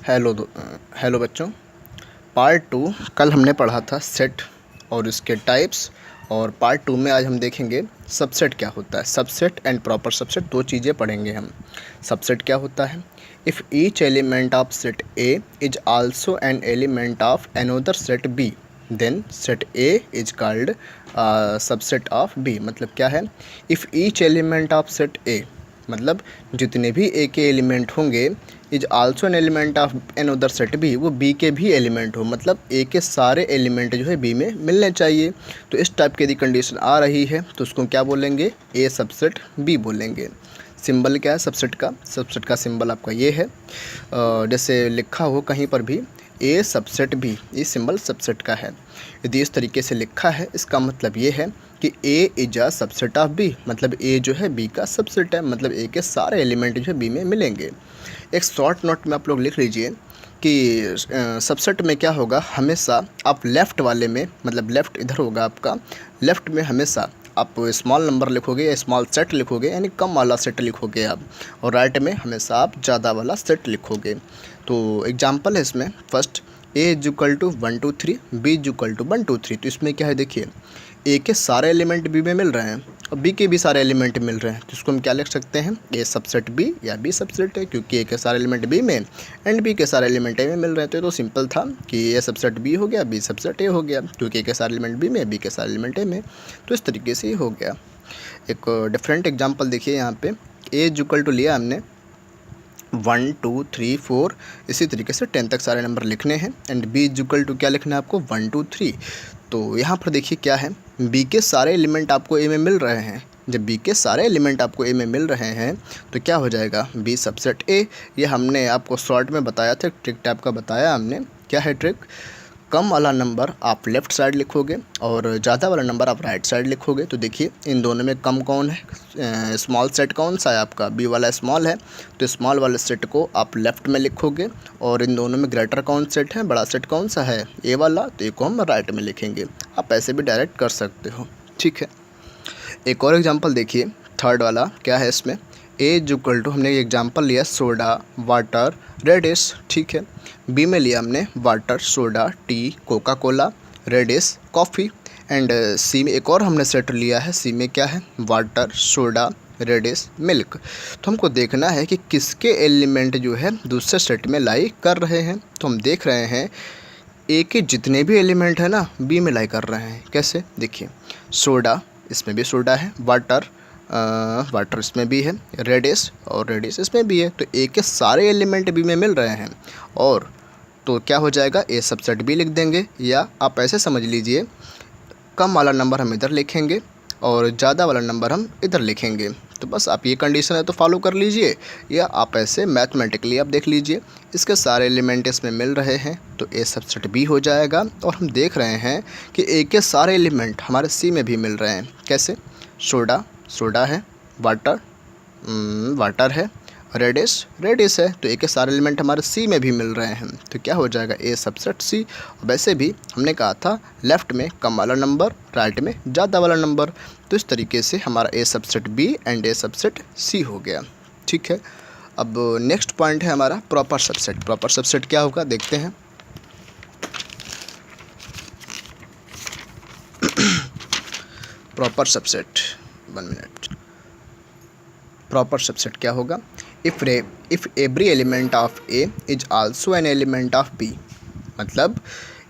Hello बच्चों। Part 2 कल हमने पढ़ा था सेट और इसके टाइप्स, और पार्ट 2 में आज हम देखेंगे सबसेट क्या होता है। सबसेट एंड प्रॉपर सबसेट दो चीज़ें पढ़ेंगे हम। सबसेट क्या होता है? If each element of set A is also an element of another set B then set A is called subset of B. मतलब क्या है? If each element of set A, मतलब जितने भी ए के एलिमेंट होंगे, is also an element of another set B, वो B के भी एलिमेंट हो, मतलब ए के सारे एलिमेंट जो है बी में मिलने चाहिए। तो इस टाइप की यदि कंडीशन आ रही है तो उसको क्या बोलेंगे? ए सबसेट बी बोलेंगे। सिंबल क्या है सबसेट का? सबसेट का सिंबल आपका ये है, जैसे लिखा हो कहीं पर भी ए सबसेट बी, ये सिंबल सबसेट का है। यदि इस तरीके से लिखा है, इसका मतलब ये है कि A is a subset of B, मतलब ए जो है बी का सबसेट है, मतलब ए के सारे एलिमेंट जो है बी में मिलेंगे। एक शॉर्ट नोट में आप लोग लिख लीजिए कि सबसेट में क्या होगा, हमेशा आप लेफ़्ट वाले में, मतलब लेफ़्ट इधर होगा आपका, लेफ़्ट में हमेशा आप स्मॉल नंबर लिखोगे या स्मॉल सेट लिखोगे, यानी कम वाला सेट लिखोगे आप, और राइट में हमेशा आप ज़्यादा वाला सेट लिखोगे। तो एग्जांपल है इसमें, first A is equal to 1 2 3, B is equal to 1 2 3। तो इसमें क्या है, देखिए ए के सारे एलिमेंट बी में मिल रहे हैं और बी के भी सारे एलिमेंट मिल रहे हैं, तो इसको हम क्या लिख सकते हैं? ए सबसेट बी या बी सबसेट है, क्योंकि ए के सारे एलिमेंट बी में एंड बी के सारे एलिमेंट ए में मिल रहे हैं। तो ये तो सिंपल था कि ए सबसेट बी हो गया, बी सबसेट ए हो गया, क्योंकि ए के सारे एलिमेंट बी में, बी के सारे एलिमेंट ए में। तो इस तरीके से ही हो गया। एक डिफरेंट एग्जाम्पल देखिए यहाँ पे, ए इज इक्वल टू लिया हमने 1 2 3 4, इसी तरीके से 10 तक सारे नंबर लिखने हैं, and B is equal to क्या लिखना है आपको? 1 2 3। तो यहाँ पर देखिए क्या है, बी के सारे एलिमेंट आपको ए में मिल रहे हैं। जब बी के सारे एलिमेंट आपको ए में मिल रहे हैं तो क्या हो जाएगा? B subset A. ये हमने आपको शॉर्ट में बताया था, ट्रिक टाइप का बताया हमने। क्या है ट्रिक? कम वाला नंबर आप लेफ़्ट साइड लिखोगे और ज़्यादा वाला नंबर आप राइट साइड लिखोगे। तो देखिए इन दोनों में कम कौन है? स्मॉल सेट कौन सा है आपका? बी वाला स्मॉल है, तो स्मॉल वाले सेट को आप लेफ़्ट में लिखोगे, और इन दोनों में ग्रेटर कौन सेट है? बड़ा सेट कौन सा है? ए वाला, तो ए को हम राइट में लिखेंगे। आप ऐसे भी डायरेक्ट कर सकते हो, ठीक है। एक और एग्जांपल देखिए, थर्ड वाला क्या है इसमें? ए इज इक्वल टू, हमने एग्जांपल लिया सोडा, वाटर, रेडिश, ठीक है। बी में लिया हमने water, soda, tea, coca cola, radish, coffee, and C में एक और हमने सेट लिया है, सी में क्या है? Water, soda, radish, milk. तो हमको देखना है कि किसके एलिमेंट जो है दूसरे सेट में लाई कर रहे हैं। तो हम देख रहे हैं ए के जितने भी एलिमेंट है ना बी में लाई कर रहे हैं। कैसे? देखिए सोडा, इसमें भी सोडा है, वाटर इसमें भी है, रेडिश और रेडिश इसमें भी है। तो ए के सारे एलिमेंट बी में मिल रहे हैं, और तो क्या हो जाएगा? ए सबसेट बी लिख देंगे, या आप ऐसे समझ लीजिए कम वाला नंबर हम इधर लिखेंगे और ज़्यादा वाला नंबर हम इधर लिखेंगे। तो बस आप ये कंडीशन है तो फॉलो कर लीजिए, या आप ऐसे मैथमेटिकली आप देख लीजिए इसके सारे एलिमेंट इसमें मिल रहे हैं तो ए सबसेट बी हो जाएगा। और हम देख रहे हैं कि ए के सारे एलिमेंट हमारे सी में भी मिल रहे हैं। कैसे? सोडा, सोडा है, वाटर, वाटर है, रेडिश है, तो ए के सारे एलिमेंट हमारे सी में भी मिल रहे हैं। तो क्या हो जाएगा? ए सबसेट सी। वैसे भी हमने कहा था लेफ़्ट में कम वाला नंबर, राइट में ज़्यादा वाला नंबर। तो इस तरीके से हमारा A subset B and A subset C हो गया, ठीक है। अब नेक्स्ट पॉइंट है हमारा प्रॉपर सबसेट। प्रॉपर सबसेट क्या होगा देखते हैं। Proper subset, 1 minute. Proper subset क्या होगा? If every element of A is also an element of B, मतलब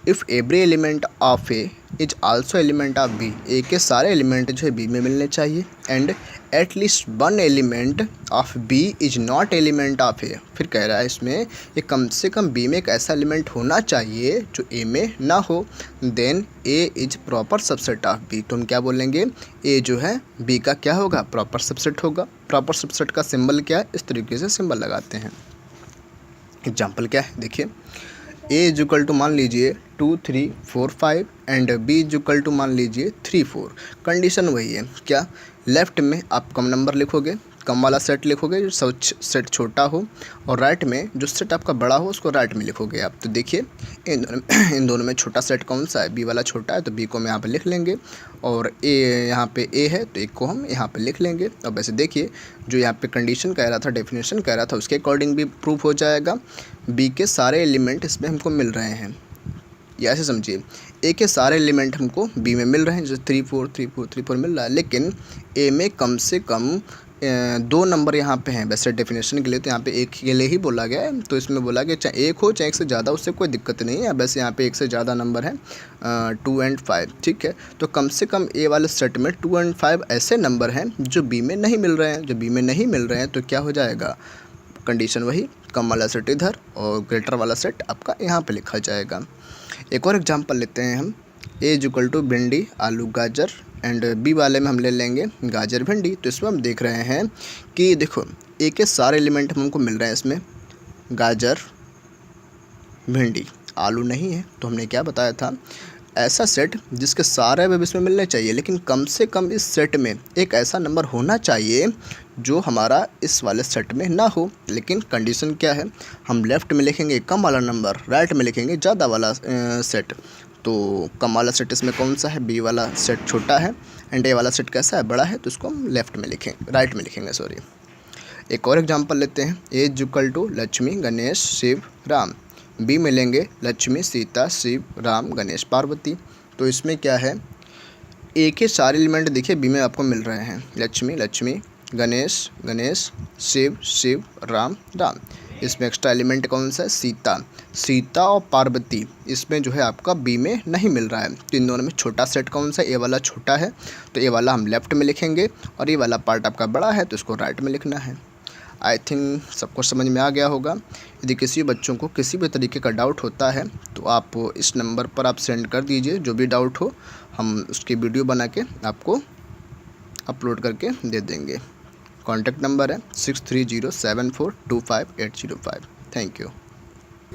if every element of A is also element of B, A के सारे element जो है बी में मिलने चाहिए, and at least one element of B is not element of A. फिर कह रहा है इसमें ये कम से कम बी में एक ऐसा एलिमेंट होना चाहिए जो ए में ना हो, then A is proper subset of B. तो हम क्या बोलेंगे? ए जो है बी का क्या होगा? प्रॉपर सबसेट होगा। प्रॉपर सबसेट का सिंबल क्या है? इस तरीके से सिंबल लगाते हैं। एग्जाम्पल क्या है देखिए, ए इज इक्वल टू मान लीजिए 2 3 4 5, and B is equal to मान लीजिए 3 4। कंडीशन वही है, क्या? लेफ़्ट में आप कम नंबर लिखोगे कम वाला सेट लिखोगे जो सेट छोटा हो, और राइट में जो सेट आपका बड़ा हो उसको राइट में लिखोगे आप। तो देखिए इन दोनों में छोटा सेट कौन सा है, बी वाला छोटा है, तो बी को हम यहाँ पे लिख लेंगे, और ए यहाँ पे ए है तो एक को हम यहाँ पे लिख लेंगे। अब वैसे देखिए जो यहाँ पे कंडीशन कह रहा था, डेफिनेशन कह रहा था, उसके अकॉर्डिंग भी प्रूफ हो जाएगा। बी के सारे एलिमेंट इसमें हमको मिल रहे हैं, या ऐसे समझिए ए के सारे एलिमेंट हमको बी में मिल रहे हैं, जैसे 3 4 3 4 3 4 मिल रहा है, लेकिन ए में कम से कम 2 नंबर यहाँ पे हैं। वैसे डेफिनेशन के लिए तो यहाँ पे एक के लिए ही बोला गया है, तो इसमें बोला गया चाहे एक हो चाहे एक से ज़्यादा, उससे कोई दिक्कत नहीं है। वैसे यहाँ पे एक से ज़्यादा नंबर है 2 और 5, ठीक है। तो कम से कम ए वाले सेट में 2 और 5 ऐसे नंबर हैं जो बी में नहीं मिल रहे हैं। जो बी में नहीं मिल रहे हैं तो क्या हो जाएगा, कंडीशन वही, कम वाला सेट इधर और ग्रेटर वाला सेट आपका यहाँ पे लिखा जाएगा। एक और एग्जांपल लेते हैं हम, ए इक्वल टू भिंडी आलू गाजर, एंड बी वाले में हम ले लेंगे गाजर भिंडी। तो इसमें हम देख रहे हैं कि देखो ए के सारे एलिमेंट हमको मिल रहे हैं इसमें, गाजर भिंडी, आलू नहीं है। तो हमने क्या बताया था, ऐसा सेट जिसके सारे वेब इसमें मिलने चाहिए, लेकिन कम से कम इस सेट में एक ऐसा नंबर होना चाहिए जो हमारा इस वाले सेट में ना हो। लेकिन कंडीशन क्या है, हम लेफ़्ट में लिखेंगे कम वाला नंबर, राइट में लिखेंगे ज़्यादा वाला सेट। तो कम वाला सेट इसमें कौन सा है, बी वाला सेट छोटा है, एंड ए वाला सेट कैसा है, बड़ा है, तो इसको हम लेफ़्ट में लिखेंगे, राइट में लिखेंगे सॉरी। एक और एग्जांपल लेते हैं, A equal to Lakshmi Ganesh Shiv Ram, B में लेंगे लक्ष्मी सीता शिव राम गणेश पार्वती। तो इसमें क्या है, ए के सारे एलिमेंट देखिए बी में आपको मिल रहे हैं, लक्ष्मी लक्ष्मी, गणेश गणेश, शिव शिव, राम राम। इसमें एक्स्ट्रा एलिमेंट कौन सा है, सीता, सीता और पार्वती इसमें जो है आपका बी में नहीं मिल रहा है। तो इन दोनों में छोटा सेट कौन सा, ए वाला छोटा है, तो ए वाला हम लेफ़्ट में लिखेंगे, और ये वाला पार्ट आपका बड़ा है तो इसको राइट में लिखना है। आई थिंक सबको समझ में आ गया होगा। यदि किसी बच्चों को किसी भी तरीके का डाउट होता है तो आप इस नंबर पर आप सेंड कर दीजिए, जो भी डाउट हो हम उसकी वीडियो बना के आपको अपलोड करके दे देंगे। कॉन्टैक्ट नंबर है 6307425805। Thank you.